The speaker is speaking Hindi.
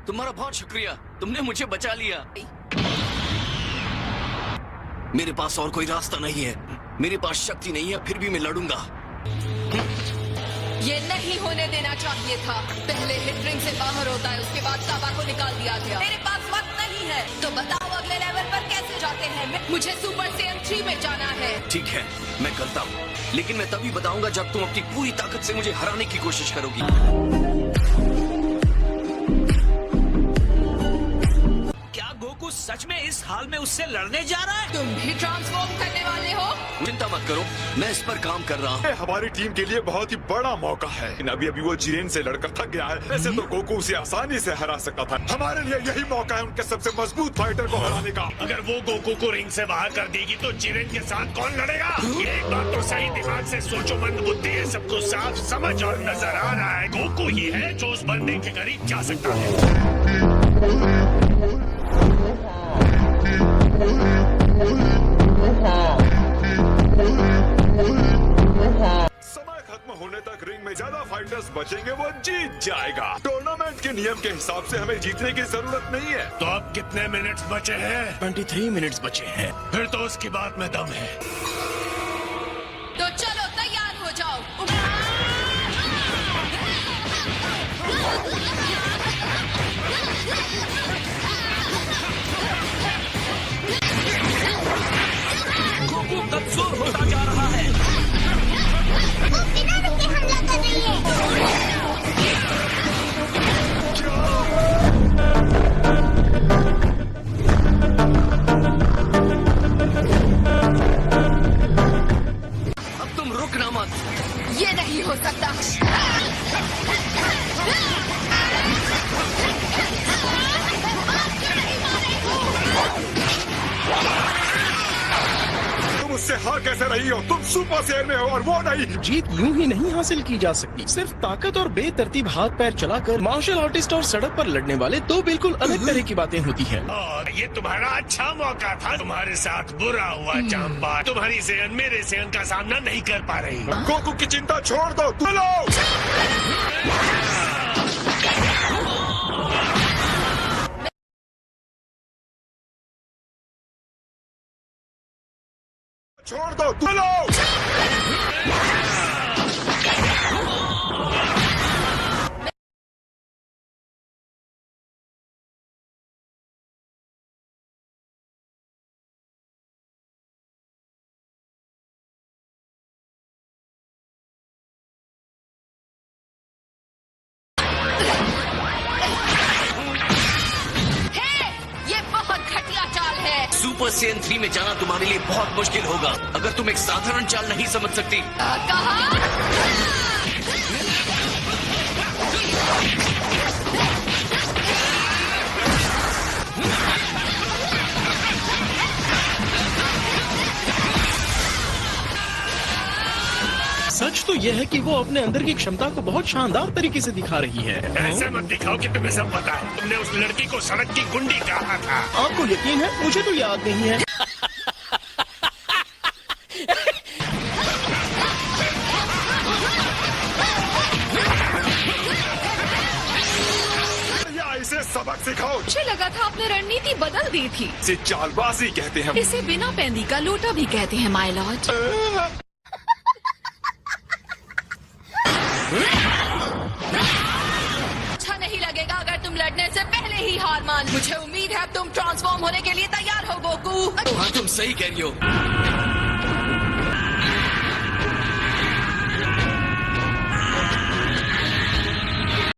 तुम्हारा बहुत शुक्रिया, तुमने मुझे बचा लिया। मेरे पास और कोई रास्ता नहीं है, मेरे पास शक्ति नहीं है, फिर भी मैं लड़ूंगा। ये नहीं होने देना चाहिए था। पहले हिट रिंग से बाहर होता है, उसके बाद काबा को निकाल दिया गया। मेरे पास वक्त नहीं है, तो बताओ अगले लेवल पर कैसे जाते हैं? मुझे सुपर सैयन 3 में जाना है। ठीक है, मैं करता हूँ, लेकिन मैं तभी बताऊंगा जब तुम अपनी पूरी ताकत से मुझे हराने की कोशिश करोगी। गोकू सच में इस हाल में उससे लड़ने जा रहा है? तुम भी ट्रांसफॉर्म करने वाले हो? चिंता मत करो, मैं इस पर काम कर रहा हूँ। हमारी टीम के लिए बहुत ही बड़ा मौका है। अभी वो जिरेन से लड़कर थक गया है। वैसे तो गोकू उसे आसानी से हरा सकता था। हमारे लिए यही मौका है उनके सबसे मजबूत फाइटर को हराने का। अगर वो गोकू को रिंग से बाहर कर देगी तो जिरेन के साथ कौन लड़ेगा? ये एक बात तो सही दिमाग से सोचो, मंद बुद्धि है, सबको साफ समझ और नजर आ रहा है। गोकू ही है जो उस बंदे के करीब जा सकता है। समय खत्म होने तक रिंग में ज्यादा फाइटर्स बचेंगे, वो जीत जाएगा। टूर्नामेंट के नियम के हिसाब से हमें जीतने की जरूरत नहीं है। तो अब कितने मिनट्स बचे हैं? 23 मिनट्स बचे हैं। फिर तो उसकी बात में दम है। तो चलो तैयार हो जाओ। गोकू कमजोर होता जा रहा है। वो बिना रुके हमला कर रही है। अब तुम रुकना मत। ये नहीं हो सकता। तुम उससे हार कैसे रही हो? तुम सुपर सैयन में हो और वो नहीं। जीत यूं ही नहीं हासिल की जा सकती। सिर्फ ताकत और बेतरतीब हाथ पैर चलाकर मार्शल आर्टिस्ट और सड़क पर लड़ने वाले दो बिल्कुल अलग तरह की बातें होती हैं। और ये तुम्हारा अच्छा मौका था। तुम्हारे साथ बुरा हुआ चांपा। तुम्हारी सेहन मेरे सेहन का सामना नहीं कर पा रही। गोकू की चिंता छोड़ दो। चलो छोड़ दो। चलो सुपर सैयन 3 में जाना तुम्हारे लिए बहुत मुश्किल होगा अगर तुम एक साधारण चाल नहीं समझ सकती। कहा? सच तो यह है कि वो अपने अंदर की क्षमता को बहुत शानदार तरीके से दिखा रही है। ऐसे मत दिखाओ कि तुम्हें सब पता है। तुमने उस लड़की को सड़क की गुंडी कहा था। आपको यकीन है? मुझे तो याद नहीं है। या इसे सबक सिखाओ। मुझे लगा था आपने रणनीति बदल दी थी। इसे चालबाजी कहते हैं। इसे बिना पैंदी का लोटा भी कहते हैं माय लॉर्ड। अच्छा नहीं लगेगा अगर तुम लड़ने से पहले ही हार मान। मुझे उम्मीद है अब तुम ट्रांसफॉर्म होने के लिए तैयार हो गोकू। हाँ, तुम सही कह रही हो।